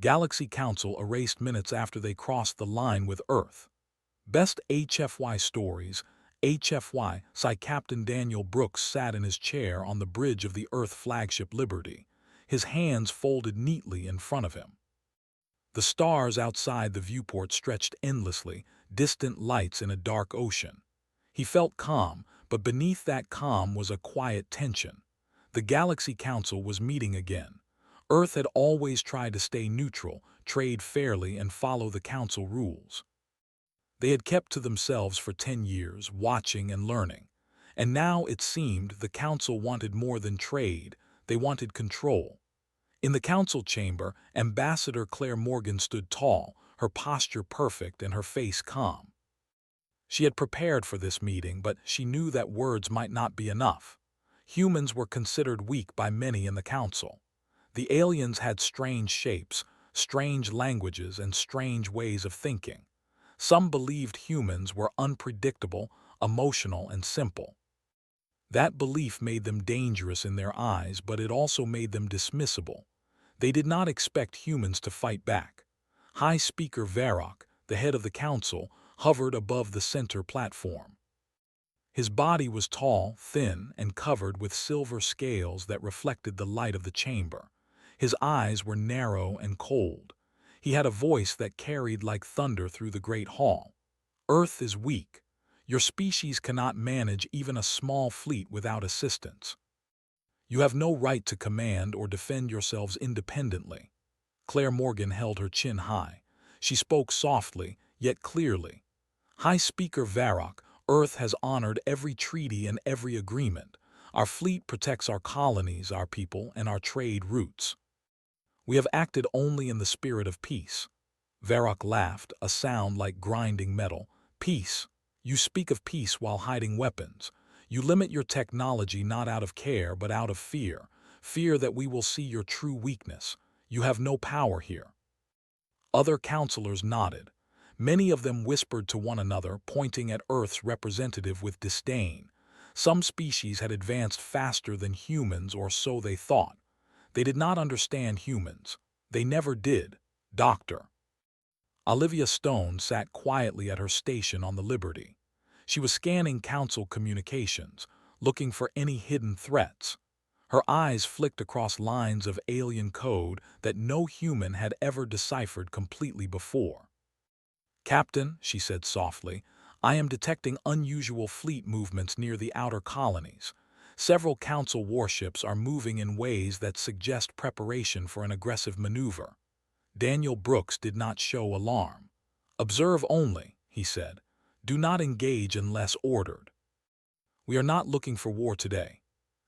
Galaxy Council erased minutes after they crossed the line with Earth. Best HFY Stories HFY. Captain Daniel Brooks sat in his chair on the bridge of the Earth flagship Liberty, his hands folded neatly in front of him. The stars outside the viewport stretched endlessly, distant lights in a dark ocean. He felt calm, but beneath that calm was a quiet tension. The Galaxy Council was meeting again. Earth had always tried to stay neutral, trade fairly, and follow the Council rules. They had kept to themselves for 10 years, watching and learning. And now it seemed the Council wanted more than trade, they wanted control. In the Council chamber, Ambassador Claire Morgan stood tall, her posture perfect and her face calm. She had prepared for this meeting, but she knew that words might not be enough. Humans were considered weak by many in the Council. The aliens had strange shapes, strange languages, and strange ways of thinking. Some believed humans were unpredictable, emotional, and simple. That belief made them dangerous in their eyes, but it also made them dismissible. They did not expect humans to fight back. High Speaker Varrock, the head of the Council, hovered above the center platform. His body was tall, thin, and covered with silver scales that reflected the light of the chamber. His eyes were narrow and cold. He had a voice that carried like thunder through the great hall. Earth is weak. Your species cannot manage even a small fleet without assistance. You have no right to command or defend yourselves independently. Claire Morgan held her chin high. She spoke softly, yet clearly. High Speaker Varrock, Earth has honored every treaty and every agreement. Our fleet protects our colonies, our people, and our trade routes. We have acted only in the spirit of peace. Varrock laughed, a sound like grinding metal. Peace. You speak of peace while hiding weapons. You limit your technology not out of care but out of fear. Fear that we will see your true weakness. You have no power here. Other counselors nodded. Many of them whispered to one another, pointing at Earth's representative with disdain. Some species had advanced faster than humans, or so they thought. They did not understand humans. They never did. Doctor. Olivia Stone sat quietly at her station on the Liberty. She was scanning Council communications, looking for any hidden threats. Her eyes flicked across lines of alien code that no human had ever deciphered completely before. Captain, she said softly, I am detecting unusual fleet movements near the outer colonies. Several Council warships are moving in ways that suggest preparation for an aggressive maneuver. Daniel Brooks did not show alarm. Observe only, he said. Do not engage unless ordered. We are not looking for war today.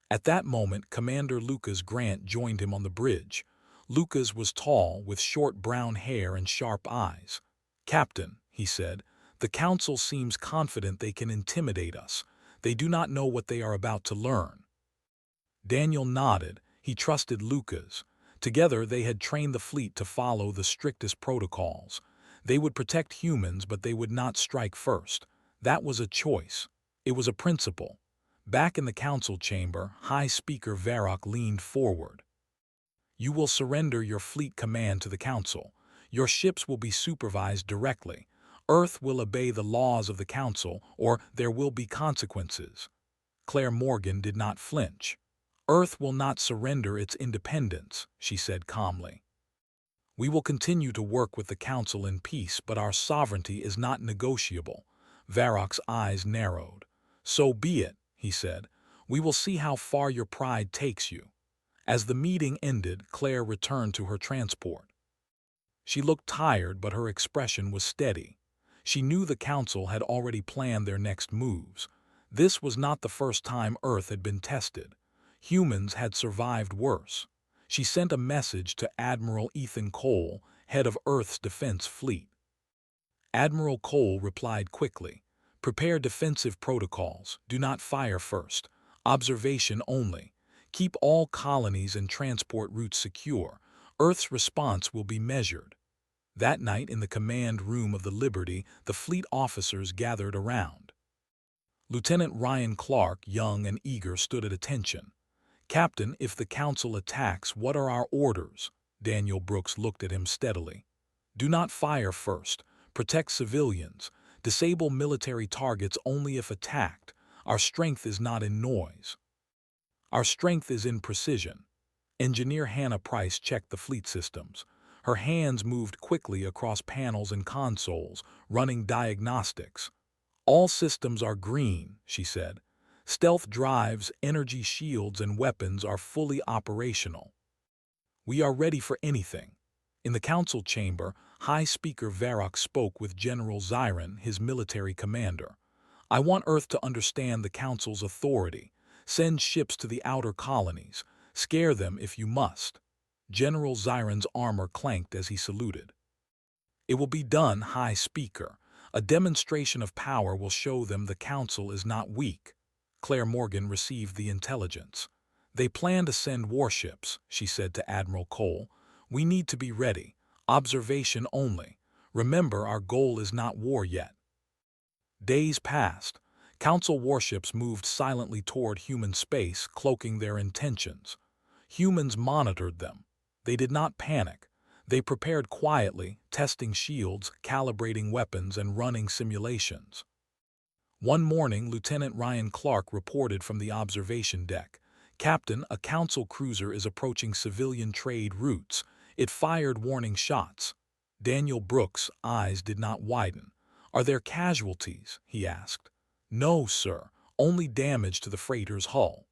At that moment, Commander Lucas Grant joined him on the bridge. Lucas was tall, with short brown hair and sharp eyes. Captain, he said, the Council seems confident they can intimidate us. They do not know what they are about to learn. Daniel nodded. He trusted Lucas. Together they had trained the fleet to follow the strictest protocols. They would protect humans, but they would not strike first. That was a choice. It was a principle. Back in the Council chamber, High Speaker Varrock leaned forward. You will surrender your fleet command to the Council. Your ships will be supervised directly. Earth will obey the laws of the Council, or there will be consequences. Claire Morgan did not flinch. Earth will not surrender its independence, she said calmly. We will continue to work with the Council in peace, but our sovereignty is not negotiable. Varrock's eyes narrowed. So be it, he said. We will see how far your pride takes you. As the meeting ended, Claire returned to her transport. She looked tired, but her expression was steady. She knew the Council had already planned their next moves. This was not the first time Earth had been tested. Humans had survived worse. She sent a message to Admiral Ethan Cole, head of Earth's defense fleet. Admiral Cole replied quickly. Prepare defensive protocols. Do not fire first. Observation only. Keep all colonies and transport routes secure. Earth's response will be measured. That night in the command room of the Liberty, the fleet officers gathered around. Lieutenant Ryan Clark, young and eager, stood at attention. Captain, if the Council attacks, what are our orders? Daniel Brooks looked at him steadily. "Do not fire first. Protect civilians. Disable military targets only if attacked. Our strength is not in noise. Our strength is in precision." Engineer Hannah Price checked the fleet systems. Her hands moved quickly across panels and consoles, running diagnostics. "All systems are green," she said. "Stealth drives, energy shields, and weapons are fully operational. We are ready for anything." In the council chamber, High Speaker Varrock spoke with General Zyron, his military commander. "I want Earth to understand the council's authority. Send ships to the outer colonies. Scare them if you must." General Zyron's armor clanked as he saluted. "It will be done, High Speaker. A demonstration of power will show them the council is not weak." Claire Morgan received the intelligence. "They plan to send warships," she said to Admiral Cole. "We need to be ready. Observation only. Remember, our goal is not war yet." Days passed. Council warships moved silently toward human space, cloaking their intentions. Humans monitored them. They did not panic. They prepared quietly, testing shields, calibrating weapons, and running simulations. One morning, Lieutenant Ryan Clark reported from the observation deck. "Captain, a council cruiser is approaching civilian trade routes. It fired warning shots." Daniel Brooks' eyes did not widen. "Are there casualties?" he asked. "No, sir. Only damage to the freighter's hull.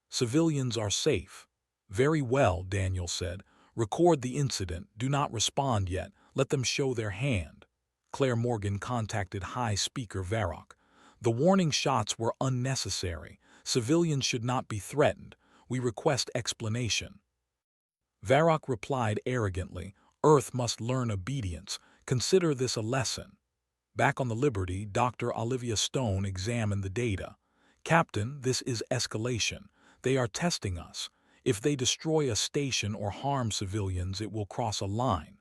Civilians are safe." "Very well," Daniel said. "Record the incident. Do not respond yet. Let them show their hand." Claire Morgan contacted High Speaker Varrock. "The warning shots were unnecessary. Civilians should not be threatened. We request explanation." Varrock replied arrogantly, "Earth must learn obedience. Consider this a lesson." Back on the Liberty, Dr. Olivia Stone examined the data. "Captain, this is escalation. They are testing us. If they destroy a station or harm civilians, it will cross a line."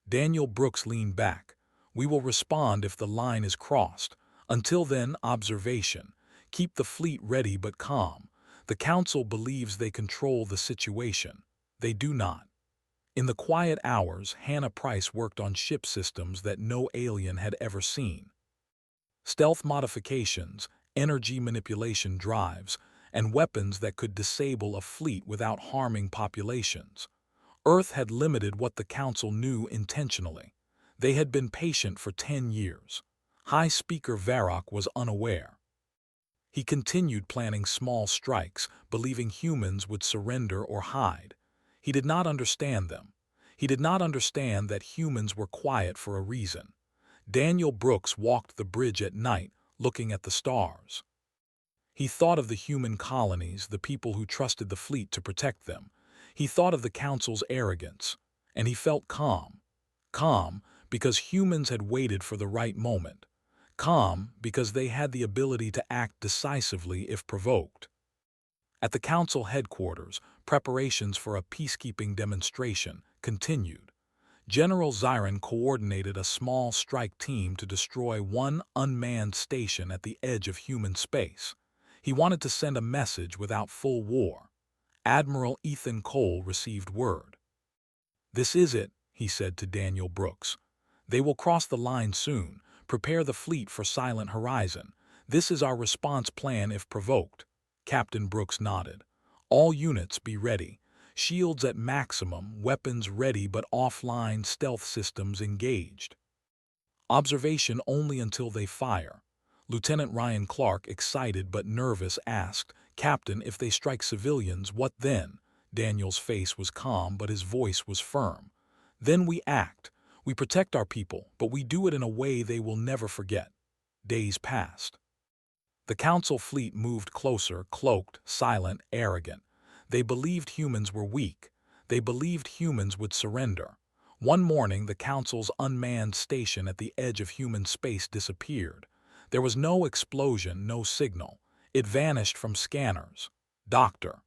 Daniel Brooks leaned back. "We will respond if the line is crossed. Until then, observation. Keep the fleet ready but calm. The Council believes they control the situation. They do not." In the quiet hours, Hannah Price worked on ship systems that no alien had ever seen. Stealth modifications, energy manipulation drives, and weapons that could disable a fleet without harming populations. Earth had limited what the Council knew intentionally. They had been patient for 10 years. High Speaker Varrock was unaware. He continued planning small strikes, believing humans would surrender or hide. He did not understand them. He did not understand that humans were quiet for a reason. Daniel Brooks walked the bridge at night, looking at the stars. He thought of the human colonies, the people who trusted the fleet to protect them. He thought of the Council's arrogance, and he felt calm. Calm because humans had waited for the right moment. Calm because they had the ability to act decisively if provoked. At the Council headquarters, preparations for a peacekeeping demonstration continued. General Zyron coordinated a small strike team to destroy one unmanned station at the edge of human space. He wanted to send a message without full war. Admiral Ethan Cole received word. "This is it," he said to Daniel Brooks. "They will cross the line soon. Prepare the fleet for Silent Horizon. This is our response plan if provoked." Captain Brooks nodded. "All units be ready. Shields at maximum, weapons ready but offline, stealth systems engaged. Observation only until they fire." Lieutenant Ryan Clark, excited but nervous, asked, "Captain, if they strike civilians, what then?" Daniel's face was calm, but his voice was firm. "Then we act. We protect our people, but we do it in a way they will never forget." Days passed. The Council fleet moved closer, cloaked, silent, arrogant. They believed humans were weak. They believed humans would surrender. One morning, the Council's unmanned station at the edge of human space disappeared. There was no explosion, no signal. It vanished from scanners. "Doctor."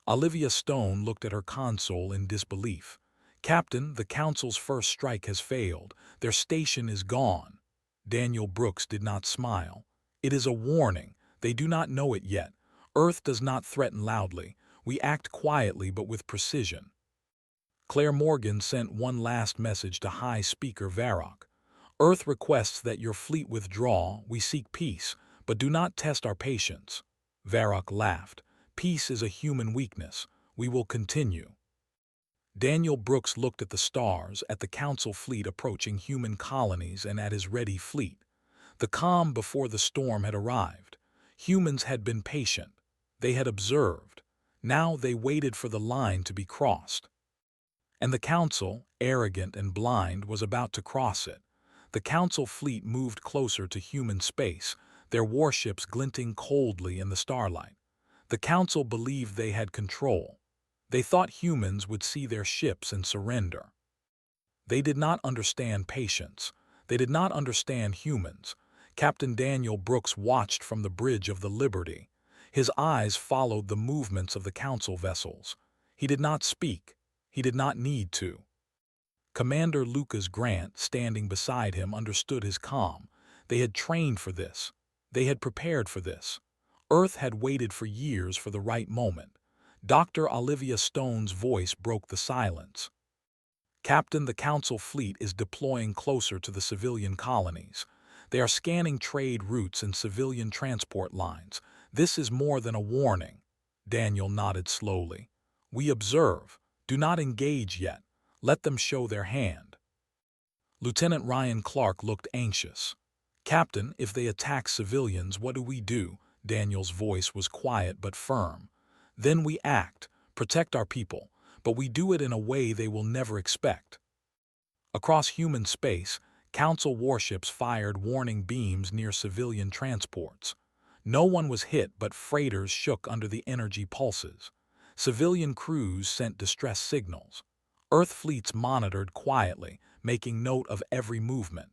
Olivia Stone looked at her console in disbelief. "Captain, the Council's first strike has failed. Their station is gone." Daniel Brooks did not smile. "It is a warning. They do not know it yet. Earth does not threaten loudly. We act quietly but with precision." Claire Morgan sent one last message to High Speaker Varrock. Earth requests that your fleet withdraw. We seek peace, but do not test our patience. Varrock laughed. Peace is a human weakness. We will continue. Daniel Brooks looked at the stars, at the Council fleet approaching human colonies, and at his ready fleet. The calm before the storm had arrived. Humans had been patient. They had observed. Now they waited for the line to be crossed. And the Council, arrogant and blind, was about to cross it. The Council fleet moved closer to human space, their warships glinting coldly in the starlight. The Council believed they had control. They thought humans would see their ships and surrender. They did not understand patience. They did not understand humans. Captain Daniel Brooks watched from the bridge of the Liberty. His eyes followed the movements of the Council vessels. He did not speak. He did not need to. Commander Lucas Grant, standing beside him, understood his calm. They had trained for this. They had prepared for this. Earth had waited for years for the right moment. Dr. Olivia Stone's voice broke the silence. Captain, the Council fleet is deploying closer to the civilian colonies. They are scanning trade routes and civilian transport lines. This is more than a warning. Daniel nodded slowly. We observe. Do not engage yet. Let them show their hand. Lieutenant Ryan Clark looked anxious. Captain, if they attack civilians, what do we do? Daniel's voice was quiet but firm. Then we act, protect our people, but we do it in a way they will never expect. Across human space, Council warships fired warning beams near civilian transports. No one was hit, but freighters shook under the energy pulses. Civilian crews sent distress signals. Earth fleets monitored quietly, making note of every movement.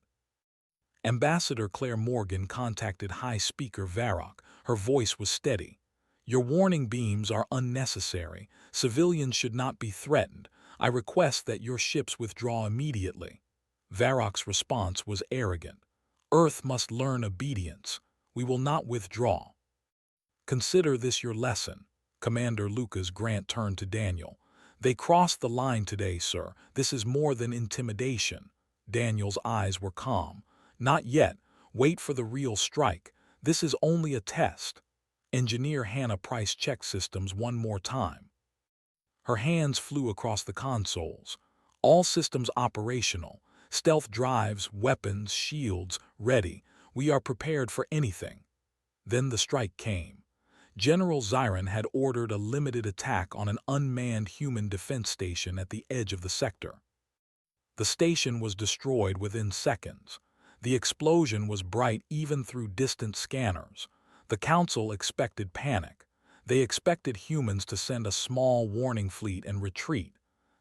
Ambassador Claire Morgan contacted High Speaker Varrock. Her voice was steady. Your warning beams are unnecessary. Civilians should not be threatened. I request that your ships withdraw immediately. Varrock's response was arrogant. Earth must learn obedience. We will not withdraw. Consider this your lesson. Commander Lucas Grant turned to Daniel. They crossed the line today, sir. This is more than intimidation. Daniel's eyes were calm. Not yet. Wait for the real strike. This is only a test. Engineer Hannah Price checked systems one more time. Her hands flew across the consoles. All systems operational. Stealth drives, weapons, shields, ready. We are prepared for anything. Then the strike came. General Zyron had ordered a limited attack on an unmanned human defense station at the edge of the sector. The station was destroyed within seconds. The explosion was bright even through distant scanners. The Council expected panic. They expected humans to send a small warning fleet and retreat.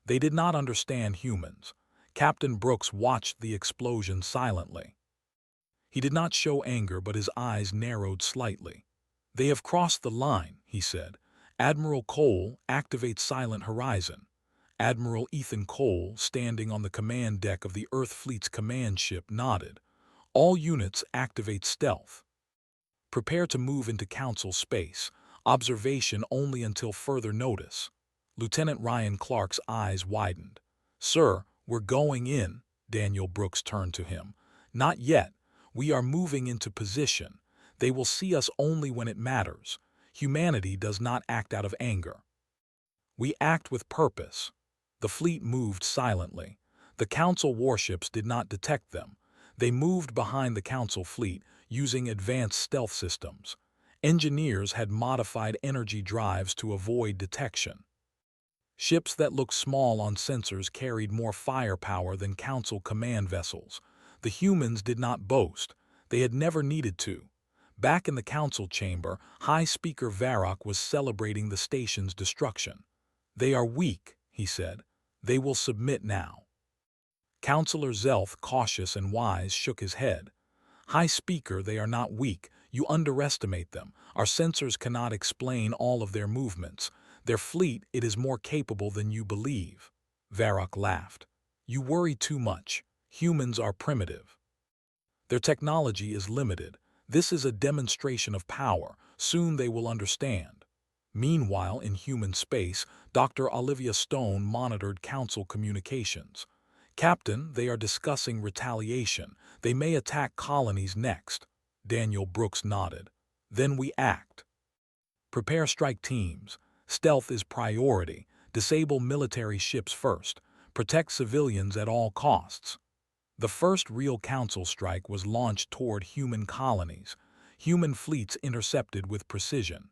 They did not understand humans. Captain Brooks watched the explosion silently. He did not show anger, but his eyes narrowed slightly. They have crossed the line, he said. Admiral Cole, activate Silent Horizon. Admiral Ethan Cole, standing on the command deck of the Earth Fleet's command ship, nodded. All units activate stealth. Prepare to move into Council space. Observation only until further notice. Lieutenant Ryan Clark's eyes widened. Sir, we're going in. Daniel Brooks turned to him. Not yet. We are moving into position. They will see us only when it matters. Humanity does not act out of anger. We act with purpose. The fleet moved silently. The Council warships did not detect them. They moved behind the Council fleet, using advanced stealth systems. Engineers had modified energy drives to avoid detection. Ships that looked small on sensors carried more firepower than Council command vessels. The humans did not boast. They had never needed to. Back in the Council chamber, High Speaker Varrock was celebrating the station's destruction. They are weak, he said. They will submit now. Councillor Zelth, cautious and wise, shook his head. High Speaker, they are not weak. You underestimate them. Our sensors cannot explain all of their movements. Their fleet, it is more capable than you believe. Varrock laughed. You worry too much. Humans are primitive. Their technology is limited. This is a demonstration of power. Soon they will understand. Meanwhile, in human space, Dr. Olivia Stone monitored Council communications. "Captain, they are discussing retaliation. They may attack colonies next." Daniel Brooks nodded. "Then we act. Prepare strike teams. Stealth is priority. Disable military ships first. Protect civilians at all costs." The first real Council strike was launched toward human colonies. Human fleets intercepted with precision.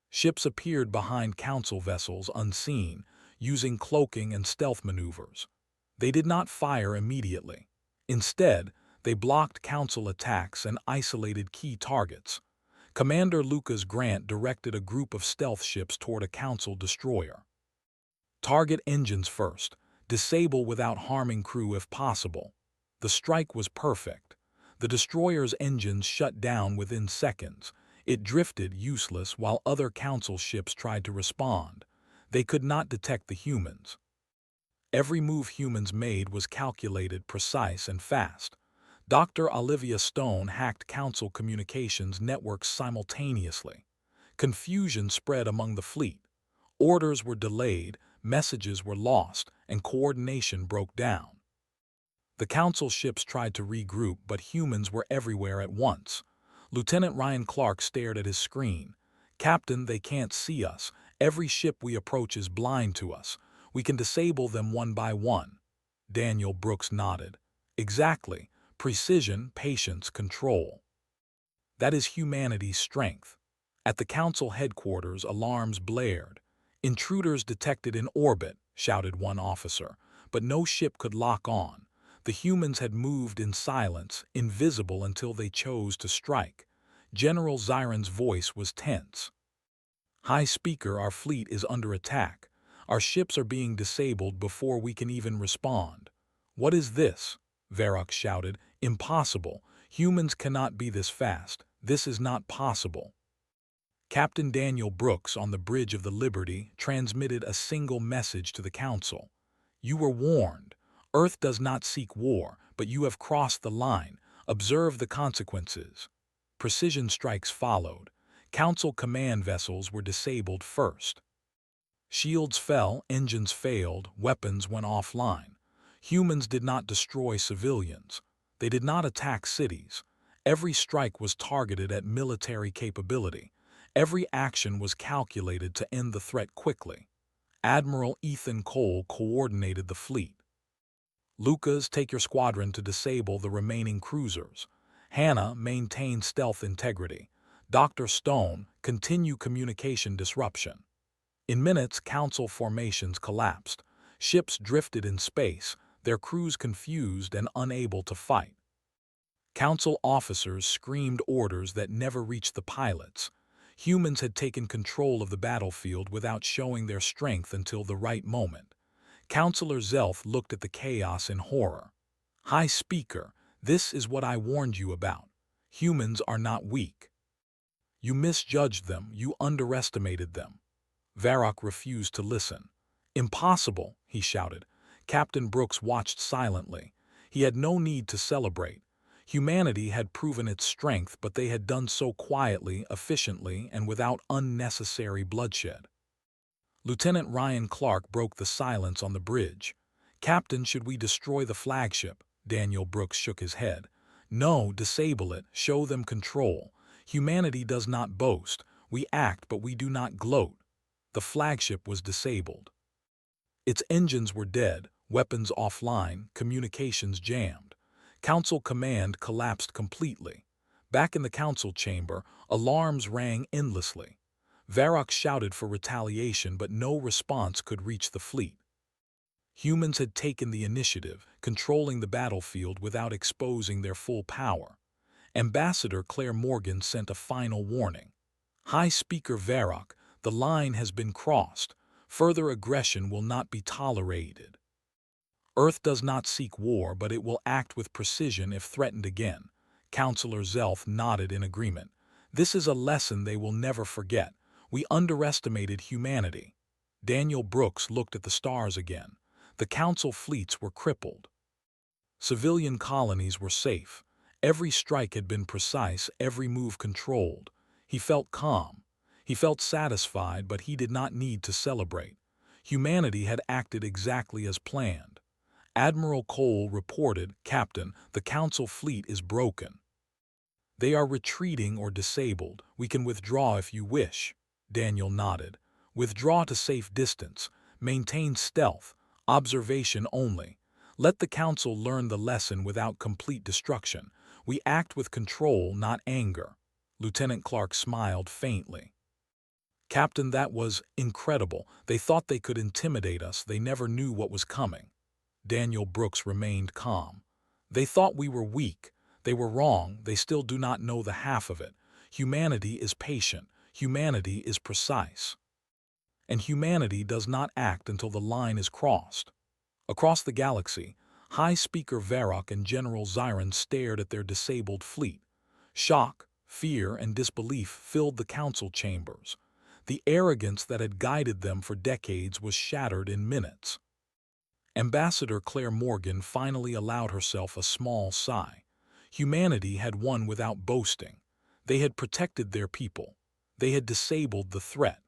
Ships appeared behind Council vessels unseen, using cloaking and stealth maneuvers. They did not fire immediately. Instead, they blocked Council attacks and isolated key targets. Commander Lucas Grant directed a group of stealth ships toward a Council destroyer. "Target engines first. Disable without harming crew if possible." The strike was perfect. The destroyer's engines shut down within seconds. It drifted useless while other Council ships tried to respond. They could not detect the humans. Every move humans made was calculated, precise, and fast. Dr. Olivia Stone hacked Council communications networks simultaneously. Confusion spread among the fleet. Orders were delayed, messages were lost, and coordination broke down. The Council ships tried to regroup, but humans were everywhere at once. Lieutenant Ryan Clark stared at his screen. "Captain, they can't see us. Every ship we approach is blind to us. We can disable them one by one." Daniel Brooks nodded. "Exactly. Precision, patience, control. That is humanity's strength." At the Council headquarters, alarms blared. "Intruders detected in orbit," shouted one officer, but no ship could lock on. The humans had moved in silence, invisible until they chose to strike. General Zyron's voice was tense. "High Speaker, our fleet is under attack. Our ships are being disabled before we can even respond." "What is this?" Varrock shouted. "Impossible. Humans cannot be this fast. This is not possible." Captain Daniel Brooks on the bridge of the Liberty transmitted a single message to the Council. "You were warned. Earth does not seek war, but you have crossed the line. Observe the consequences." Precision strikes followed. Council command vessels were disabled first. Shields fell, engines failed, weapons went offline. Humans did not destroy civilians. They did not attack cities. Every strike was targeted at military capability. Every action was calculated to end the threat quickly. Admiral Ethan Cole coordinated the fleet. "Lucas, take your squadron to disable the remaining cruisers. Hannah, maintain stealth integrity. Dr. Stone, continue communication disruption." In minutes, Council formations collapsed. Ships drifted in space, their crews confused and unable to fight. Council officers screamed orders that never reached the pilots. Humans had taken control of the battlefield without showing their strength until the right moment. Councillor Zelf looked at the chaos in horror. "High Speaker, this is what I warned you about. Humans are not weak. You misjudged them, you underestimated them." Varrock refused to listen. "Impossible," he shouted. Captain Brooks watched silently. He had no need to celebrate. Humanity had proven its strength, but they had done so quietly, efficiently, and without unnecessary bloodshed. Lieutenant Ryan Clark broke the silence on the bridge. "Captain, should we destroy the flagship?" Daniel Brooks shook his head. "No, disable it. Show them control. Humanity does not boast. We act, but we do not gloat." The flagship was disabled. Its engines were dead, weapons offline, communications jammed. Council command collapsed completely. Back in the Council chamber, alarms rang endlessly. Varrock shouted for retaliation, but no response could reach the fleet. Humans had taken the initiative, controlling the battlefield without exposing their full power. Ambassador Claire Morgan sent a final warning. "High Speaker Varrock, the line has been crossed. Further aggression will not be tolerated. Earth does not seek war, but it will act with precision if threatened again." Councillor Zelf nodded in agreement. "This is a lesson they will never forget. We underestimated humanity." Daniel Brooks looked at the stars again. The Council fleets were crippled. Civilian colonies were safe. Every strike had been precise, every move controlled. He felt calm. He felt satisfied, but he did not need to celebrate. Humanity had acted exactly as planned. Admiral Cole reported, "Captain, the Council fleet is broken. They are retreating or disabled. We can withdraw if you wish." Daniel nodded. "Withdraw to safe distance. Maintain stealth. Observation only. Let the Council learn the lesson without complete destruction. We act with control, not anger." Lieutenant Clark smiled faintly. "Captain, that was incredible. They thought they could intimidate us. They never knew what was coming." Daniel Brooks remained calm. "They thought we were weak. They were wrong. They still do not know the half of it. Humanity is patient. Humanity is precise. And humanity does not act until the line is crossed." Across the galaxy, High Speaker Varrock and General Zyron stared at their disabled fleet. Shock, fear, and disbelief filled the council chambers. The arrogance that had guided them for decades was shattered in minutes. Ambassador Claire Morgan finally allowed herself a small sigh. Humanity had won without boasting. They had protected their people. They had disabled the threat.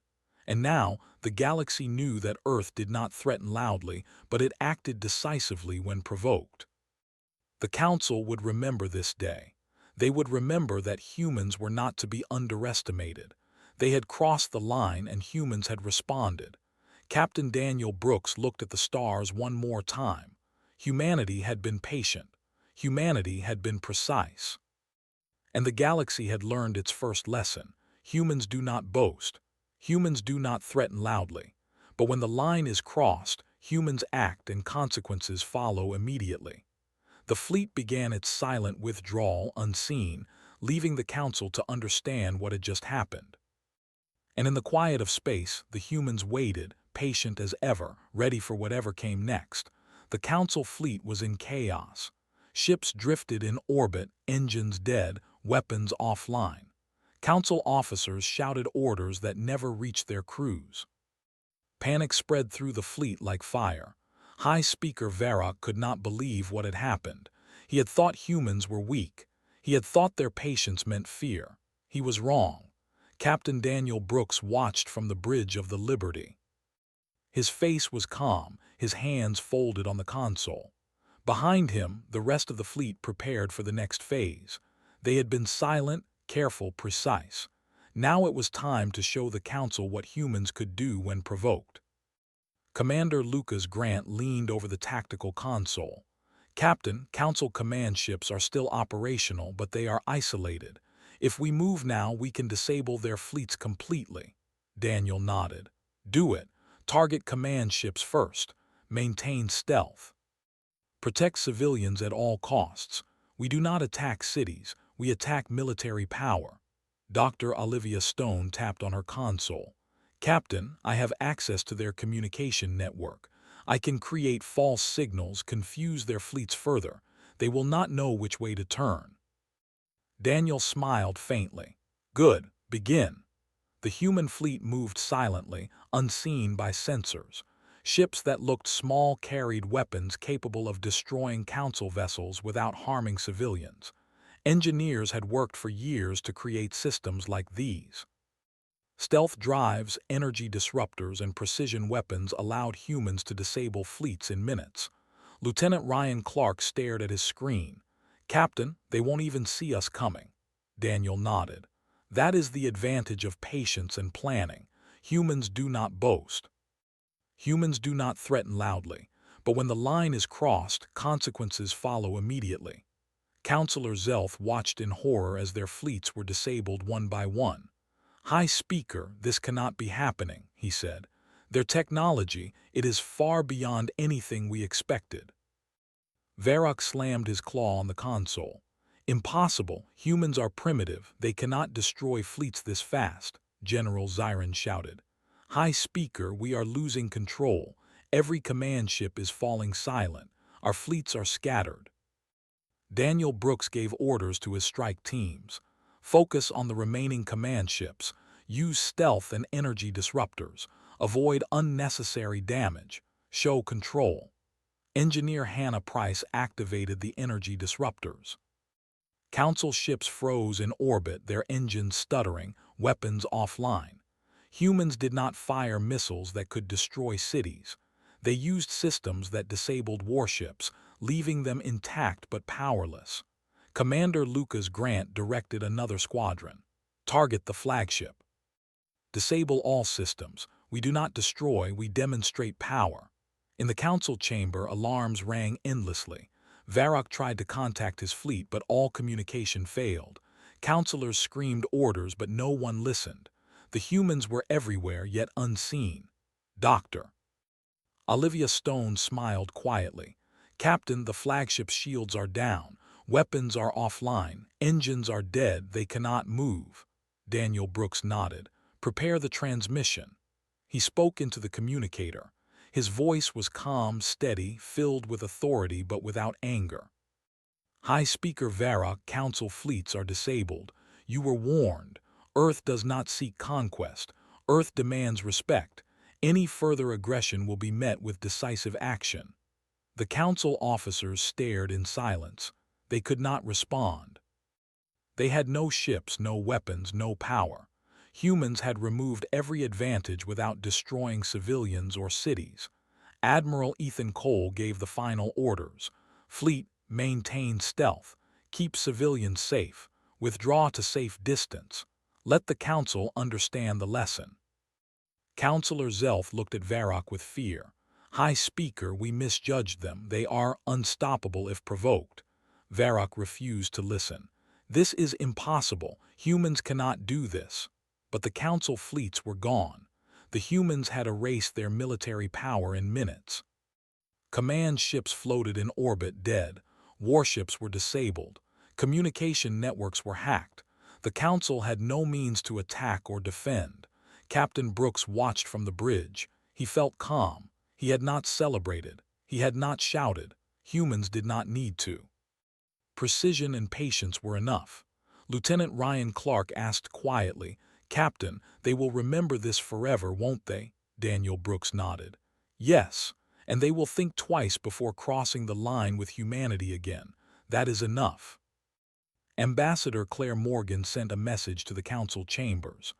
And now the galaxy knew that Earth did not threaten loudly, but it acted decisively when provoked. The Council would remember this day. They would remember that humans were not to be underestimated. They had crossed the line and humans had responded. Captain Daniel Brooks looked at the stars one more time. Humanity had been patient. Humanity had been precise. And the galaxy had learned its first lesson. Humans do not boast. Humans do not threaten loudly. But when the line is crossed, humans act and consequences follow immediately. The fleet began its silent withdrawal unseen, leaving the council to understand what had just happened. And in the quiet of space, the humans waited, patient as ever, ready for whatever came next. The council fleet was in chaos. Ships drifted in orbit, engines dead, weapons offline. Council officers shouted orders that never reached their crews. Panic spread through the fleet like fire. High Speaker Varrock could not believe what had happened. He had thought humans were weak. He had thought their patience meant fear. He was wrong. Captain Daniel Brooks watched from the bridge of the Liberty. His face was calm, his hands folded on the console. Behind him, the rest of the fleet prepared for the next phase. They had been silent, careful, precise. Now it was time to show the Council what humans could do when provoked. Commander Lucas Grant leaned over the tactical console. "Captain, Council command ships are still operational, but they are isolated. If we move now, we can disable their fleets completely." Daniel nodded. "Do it. Target command ships first. Maintain stealth. Protect civilians at all costs. We do not attack cities, we attack military power." Dr. Olivia Stone tapped on her console. "Captain, I have access to their communication network. I can create false signals, confuse their fleets further. They will not know which way to turn." Daniel smiled faintly. "Good, begin." The human fleet moved silently, unseen by sensors. Ships that looked small carried weapons capable of destroying council vessels without harming civilians. Engineers had worked for years to create systems like these. Stealth drives, energy disruptors, and precision weapons allowed humans to disable fleets in minutes. Lieutenant Ryan Clark stared at his screen. "Captain, they won't even see us coming." Daniel nodded. "That is the advantage of patience and planning. Humans do not boast. Humans do not threaten loudly. But when the line is crossed, consequences follow immediately." Councillor Zelth watched in horror as their fleets were disabled one by one. "High Speaker, this cannot be happening," he said. "Their technology, it is far beyond anything we expected." Varrock slammed his claw on the console. "Impossible. Humans are primitive. They cannot destroy fleets this fast," General Zyron shouted. "High Speaker, we are losing control. Every command ship is falling silent. Our fleets are scattered." Daniel Brooks gave orders to his strike teams. "Focus on the remaining command ships. Use stealth and energy disruptors. Avoid unnecessary damage. Show control." Engineer Hannah Price activated the energy disruptors. Council ships froze in orbit, their engines stuttering, weapons offline. Humans did not fire missiles that could destroy cities. They used systems that disabled warships, leaving them intact but powerless. Commander Lucas Grant directed another squadron. Target the flagship. Disable all systems. We do not destroy, we demonstrate power. In the council chamber, alarms rang endlessly. Varrock tried to contact his fleet, but all communication failed. Counselors screamed orders, but no one listened. The humans were everywhere, yet unseen. Doctor. Olivia Stone smiled quietly. Captain, the flagship's shields are down. Weapons are offline. Engines are dead. They cannot move. Daniel Brooks nodded. Prepare the transmission. He spoke into the communicator. His voice was calm, steady, filled with authority but without anger. High Speaker Varrock, Council fleets are disabled. You were warned. Earth does not seek conquest. Earth demands respect. Any further aggression will be met with decisive action. The Council officers stared in silence. They could not respond. They had no ships, no weapons, no power. Humans had removed every advantage without destroying civilians or cities. Admiral Ethan Cole gave the final orders. Fleet, maintain stealth. Keep civilians safe. Withdraw to safe distance. Let the Council understand the lesson. Councillor Zelf looked at Varrock with fear. High Speaker, we misjudged them. They are unstoppable if provoked. Varrock refused to listen. This is impossible. Humans cannot do this. But the Council fleets were gone. The humans had erased their military power in minutes. Command ships floated in orbit dead. Warships were disabled. Communication networks were hacked. The Council had no means to attack or defend. Captain Brooks watched from the bridge. He felt calm. He had not celebrated. He had not shouted. Humans did not need to. Precision and patience were enough. Lieutenant Ryan Clark asked quietly, Captain, they will remember this forever, won't they? Daniel Brooks nodded. Yes, and they will think twice before crossing the line with humanity again. That is enough. Ambassador Claire Morgan sent a message to the Council chambers.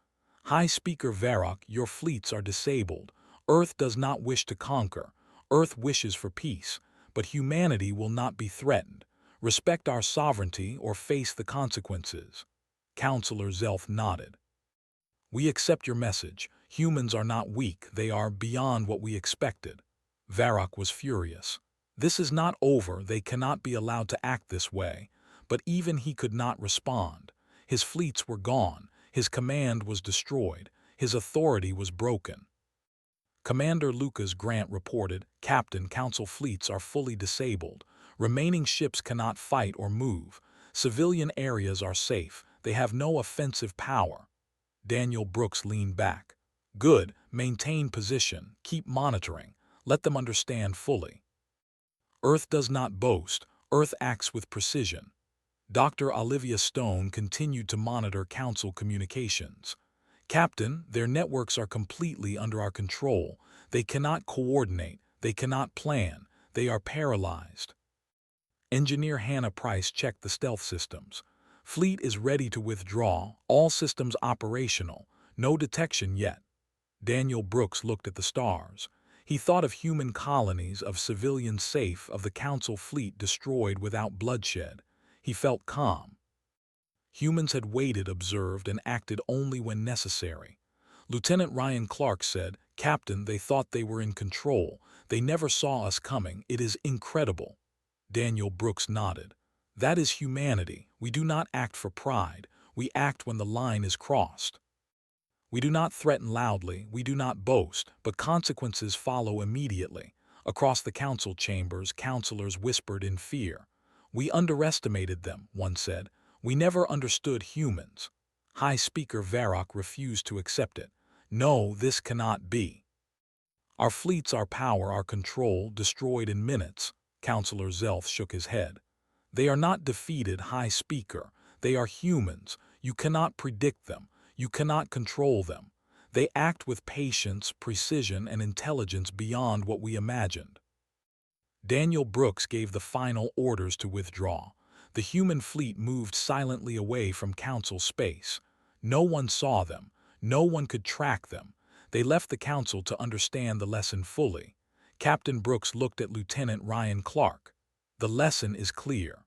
High Speaker Varrock, your fleets are disabled. Earth does not wish to conquer. Earth wishes for peace, but humanity will not be threatened. Respect our sovereignty or face the consequences. Councillor Zelf nodded. We accept your message. Humans are not weak. They are beyond what we expected. Varrock was furious. This is not over. They cannot be allowed to act this way. But even he could not respond. His fleets were gone. His command was destroyed. His authority was broken. Commander Lucas Grant reported, Captain, Council fleets are fully disabled. Remaining ships cannot fight or move. Civilian areas are safe. They have no offensive power. Daniel Brooks leaned back. Good. Maintain position. Keep monitoring. Let them understand fully. Earth does not boast. Earth acts with precision. Dr. Olivia Stone continued to monitor Council communications. Captain, their networks are completely under our control. They cannot coordinate. They cannot plan. They are paralyzed. Engineer Hannah Price checked the stealth systems. Fleet is ready to withdraw. All systems operational. No detection yet. Daniel Brooks looked at the stars. He thought of human colonies, of civilians safe, of the Council fleet destroyed without bloodshed. He felt calm. Humans had waited, observed, and acted only when necessary. Lieutenant Ryan Clark said, Captain, they thought they were in control. They never saw us coming. It is incredible. Daniel Brooks nodded. That is humanity. We do not act for pride. We act when the line is crossed. We do not threaten loudly. We do not boast, but consequences follow immediately. Across the Council chambers, councillors whispered in fear. We underestimated them, one said. We never understood humans. High Speaker Varrock refused to accept it. No, this cannot be. Our fleets, our power, our control, destroyed in minutes. Councillor Zelf shook his head. They are not defeated, High Speaker. They are humans. You cannot predict them. You cannot control them. They act with patience, precision, and intelligence beyond what we imagined. Daniel Brooks gave the final orders to withdraw. The human fleet moved silently away from Council space. No one saw them. No one could track them. They left the council to understand the lesson fully. Captain Brooks looked at Lieutenant Ryan Clark. The lesson is clear.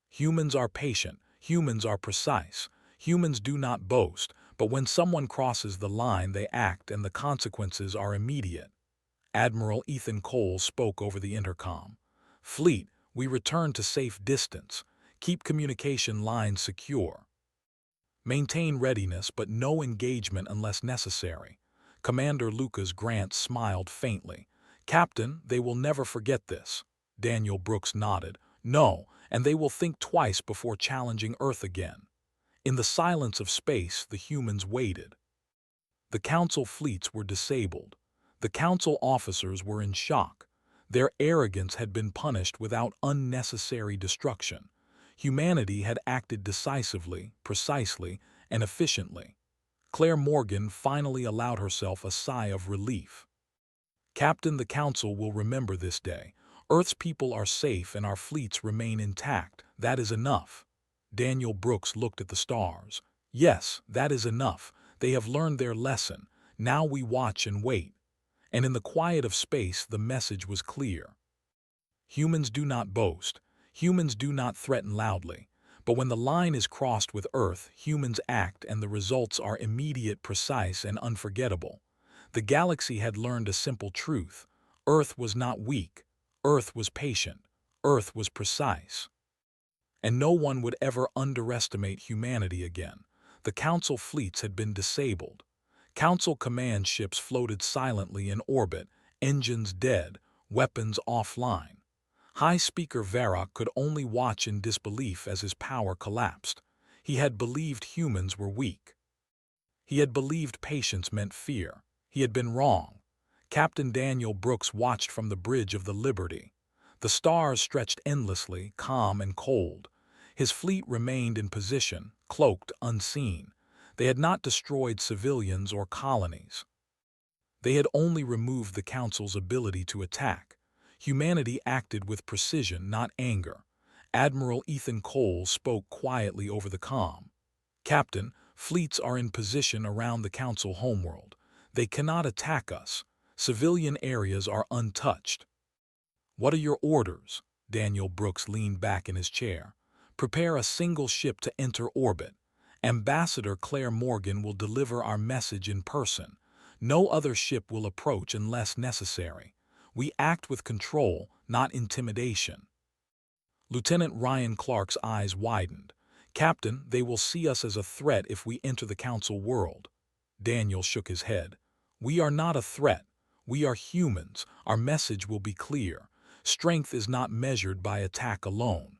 Humans are patient, humans are precise, humans do not boast, but when someone crosses the line they act and the consequences are immediate. Admiral Ethan Cole spoke over the intercom. Fleet, we return to safe distance. Keep communication lines secure. Maintain readiness but no engagement unless necessary. Commander Lucas Grant smiled faintly. Captain, they will never forget this. Daniel Brooks nodded. No, and they will think twice before challenging Earth again. In the silence of space, the humans waited. The Council fleets were disabled. The Council officers were in shock. Their arrogance had been punished without unnecessary destruction. Humanity had acted decisively, precisely, and efficiently. Claire Morgan finally allowed herself a sigh of relief. Captain, the Council will remember this day. Earth's people are safe and our fleets remain intact. That is enough. Daniel Brooks looked at the stars. Yes, that is enough. They have learned their lesson. Now we watch and wait. And in the quiet of space, the message was clear. Humans do not boast. Humans do not threaten loudly. But when the line is crossed with Earth, humans act and the results are immediate, precise, and unforgettable. The galaxy had learned a simple truth. Earth was not weak. Earth was patient. Earth was precise. And no one would ever underestimate humanity again. The Council fleets had been disabled. Council command ships floated silently in orbit, engines dead, weapons offline. High Speaker Varrock could only watch in disbelief as his power collapsed. He had believed humans were weak. He had believed patience meant fear. He had been wrong. Captain Daniel Brooks watched from the bridge of the Liberty. The stars stretched endlessly, calm and cold. His fleet remained in position, cloaked, unseen. They had not destroyed civilians or colonies. They had only removed the Council's ability to attack. Humanity acted with precision, not anger. Admiral Ethan Cole spoke quietly over the comm. Captain, fleets are in position around the Council homeworld. They cannot attack us. Civilian areas are untouched. What are your orders? Daniel Brooks leaned back in his chair. Prepare a single ship to enter orbit. Ambassador Claire Morgan will deliver our message in person. No other ship will approach unless necessary. We act with control, not intimidation. Lieutenant Ryan Clark's eyes widened. Captain, they will see us as a threat if we enter the Council world. Daniel shook his head. We are not a threat. We are humans. Our message will be clear. Strength is not measured by attack alone.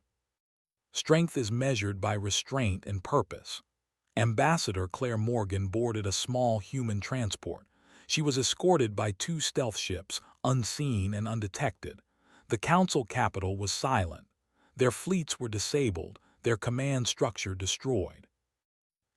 Strength is measured by restraint and purpose. Ambassador Claire Morgan boarded a small human transport. She was escorted by 2 stealth ships, unseen and undetected. The Council capital was silent. Their fleets were disabled, their command structure destroyed.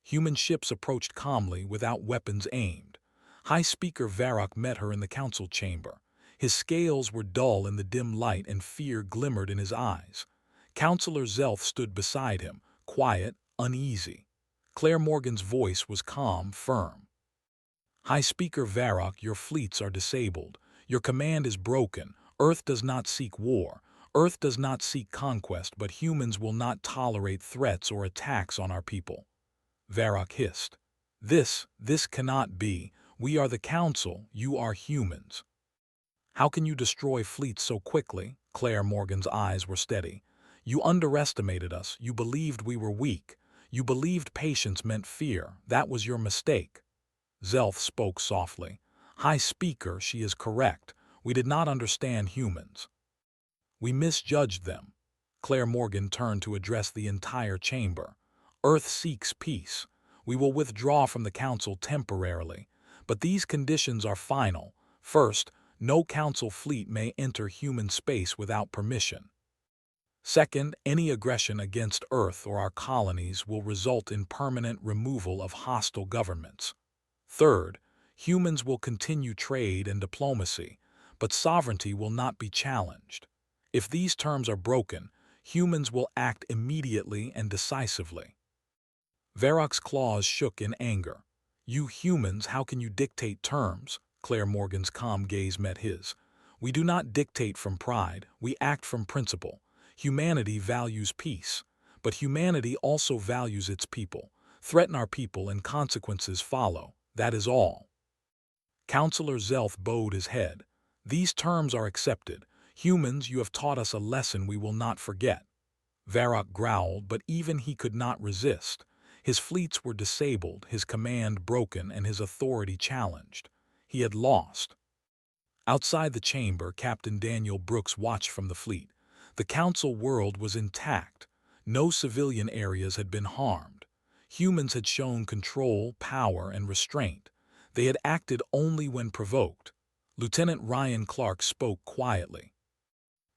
Human ships approached calmly without weapons aimed. High Speaker Varrock met her in the Council chamber. His scales were dull in the dim light and fear glimmered in his eyes. Councillor Zelth stood beside him, quiet, uneasy. Claire Morgan's voice was calm, firm. High Speaker Varrock, your fleets are disabled. Your command is broken. Earth does not seek war. Earth does not seek conquest, but humans will not tolerate threats or attacks on our people. Varrock hissed. This cannot be. We are the Council, you are humans. How can you destroy fleets so quickly? Claire Morgan's eyes were steady. You underestimated us. You believed we were weak. You believed patience meant fear. That was your mistake. Zelth spoke softly. High Speaker, she is correct. We did not understand humans. We misjudged them. Claire Morgan turned to address the entire chamber. Earth seeks peace. We will withdraw from the Council temporarily. But these conditions are final. First, no Council fleet may enter human space without permission. Second, any aggression against Earth or our colonies will result in permanent removal of hostile governments. Third, humans will continue trade and diplomacy, but sovereignty will not be challenged. If these terms are broken, humans will act immediately and decisively. Varrock's claws shook in anger. "You humans, how can you dictate terms?" Claire Morgan's calm gaze met his. "We do not dictate from pride, we act from principle. Humanity values peace, but humanity also values its people. Threaten our people and consequences follow, that is all." Counselor Zelth bowed his head. "These terms are accepted. Humans, you have taught us a lesson we will not forget." Varrock growled, but even he could not resist. His fleets were disabled, his command broken, and his authority challenged. He had lost. Outside the chamber, Captain Daniel Brooks watched from the fleet. The Council world was intact. No civilian areas had been harmed. Humans had shown control, power, and restraint. They had acted only when provoked. Lieutenant Ryan Clark spoke quietly.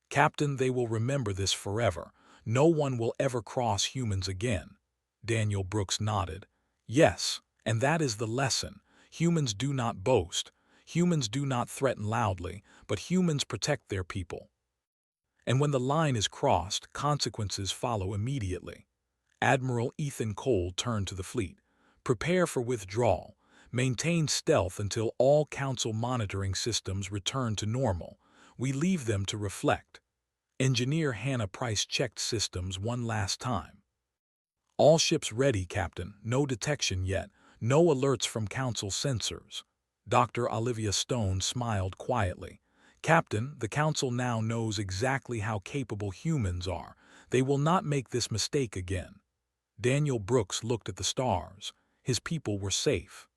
"Captain, they will remember this forever. No one will ever cross humans again." Daniel Brooks nodded. "Yes, and that is the lesson. Humans do not boast. Humans do not threaten loudly, but humans protect their people. And when the line is crossed, consequences follow immediately." Admiral Ethan Cole turned to the fleet. "Prepare for withdrawal. Maintain stealth until all Council monitoring systems return to normal. We leave them to reflect." Engineer Hannah Price checked systems one last time. "All ships ready, Captain. No detection yet. No alerts from Council sensors." Dr. Olivia Stone smiled quietly. "Captain, the Council now knows exactly how capable humans are. They will not make this mistake again." Daniel Brooks looked at the stars. His people were safe.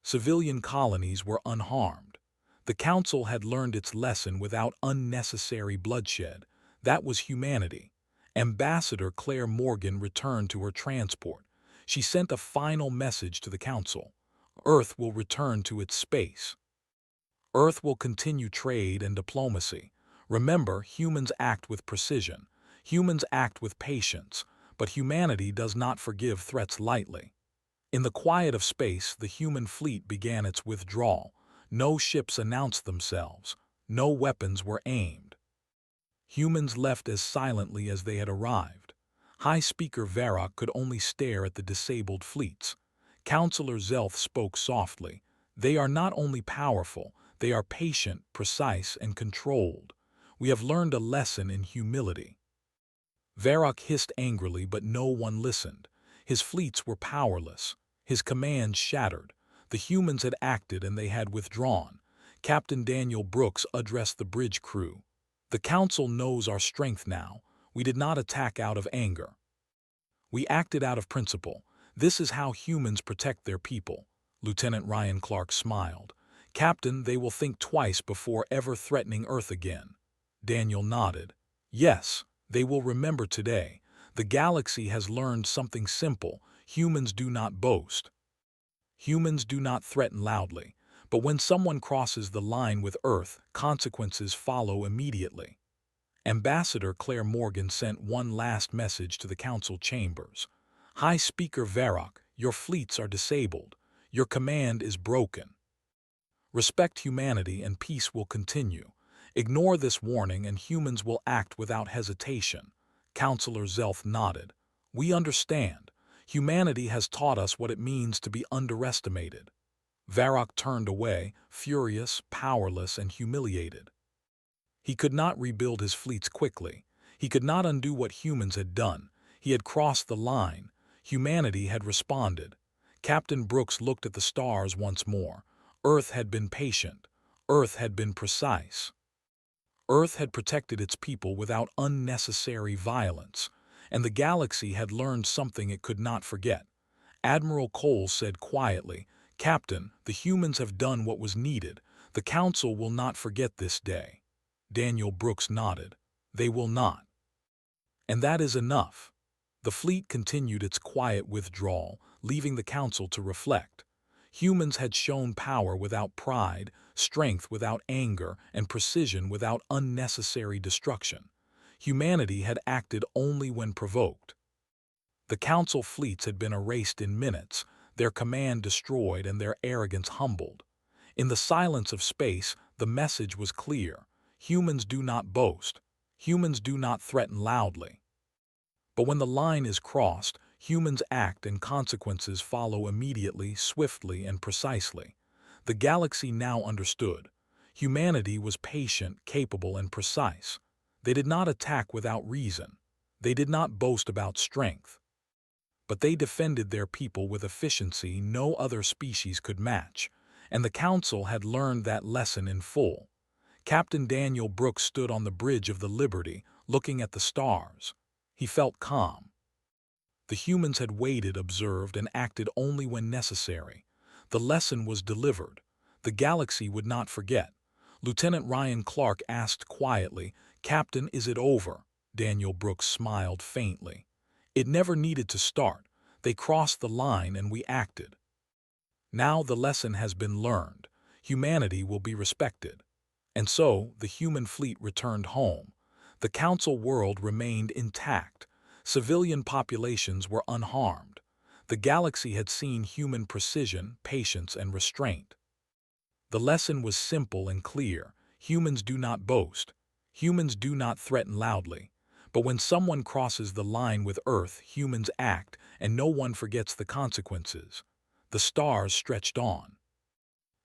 Civilian colonies were unharmed. The Council had learned its lesson without unnecessary bloodshed. That was humanity. Ambassador Claire Morgan returned to her transport. She sent a final message to the Council. Earth will return to its space. Earth will continue trade and diplomacy. Remember, humans act with precision. Humans act with patience. But humanity does not forgive threats lightly. In the quiet of space, the human fleet began its withdrawal. No ships announced themselves. No weapons were aimed. Humans left as silently as they had arrived. High Speaker Varrock could only stare at the disabled fleets. Counselor Zelth spoke softly. "They are not only powerful, they are patient, precise, and controlled. We have learned a lesson in humility." Varrock hissed angrily, but no one listened. His fleets were powerless. His commands shattered. The humans had acted and they had withdrawn. Captain Daniel Brooks addressed the bridge crew. "The Council knows our strength now. We did not attack out of anger. We acted out of principle. This is how humans protect their people." Lieutenant Ryan Clark smiled. "Captain, they will think twice before ever threatening Earth again." Daniel nodded. "Yes, they will remember today. The galaxy has learned something simple. Humans do not boast. Humans do not threaten loudly. But when someone crosses the line with Earth, consequences follow immediately." Ambassador Claire Morgan sent one last message to the Council chambers. "High Speaker Varrock, your fleets are disabled. Your command is broken. Respect humanity and peace will continue. Ignore this warning and humans will act without hesitation." Counselor Zelth nodded. "We understand. Humanity has taught us what it means to be underestimated." Varrock turned away, furious, powerless, and humiliated. He could not rebuild his fleets quickly. He could not undo what humans had done. He had crossed the line. Humanity had responded. Captain Brooks looked at the stars once more. Earth had been patient. Earth had been precise. Earth had protected its people without unnecessary violence, and the galaxy had learned something it could not forget. Admiral Cole said quietly, "Captain, the humans have done what was needed. The Council will not forget this day." Daniel Brooks nodded. "They will not." And that is enough. The fleet continued its quiet withdrawal, leaving the Council to reflect. Humans had shown power without pride, strength without anger, and precision without unnecessary destruction. Humanity had acted only when provoked. The Council fleets had been erased in minutes, their command destroyed and their arrogance humbled. In the silence of space, the message was clear. Humans do not boast. Humans do not threaten loudly. But when the line is crossed, Humans act and consequences follow immediately, swiftly, and precisely. The galaxy now understood. Humanity was patient, capable, and precise. They did not attack without reason. They did not boast about strength. But they defended their people with efficiency no other species could match, and the Council had learned that lesson in full. Captain Daniel Brooks stood on the bridge of the Liberty, looking at the stars. He felt calm. The humans had waited, observed, and acted only when necessary. The lesson was delivered. The galaxy would not forget. Lieutenant Ryan Clark asked quietly, "Captain, is it over?" Daniel Brooks smiled faintly. "It never needed to start. They crossed the line and we acted. Now the lesson has been learned. Humanity will be respected." And so the human fleet returned home. The Council world remained intact. Civilian populations were unharmed. The galaxy had seen human precision, patience, and restraint. The lesson was simple and clear. Humans do not boast. Humans do not threaten loudly. But when someone crosses the line with Earth, humans act, and no one forgets the consequences. The stars stretched on.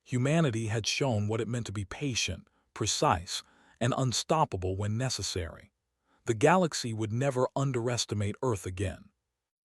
Humanity had shown what it meant to be patient, precise, and unstoppable when necessary. The galaxy would never underestimate Earth again.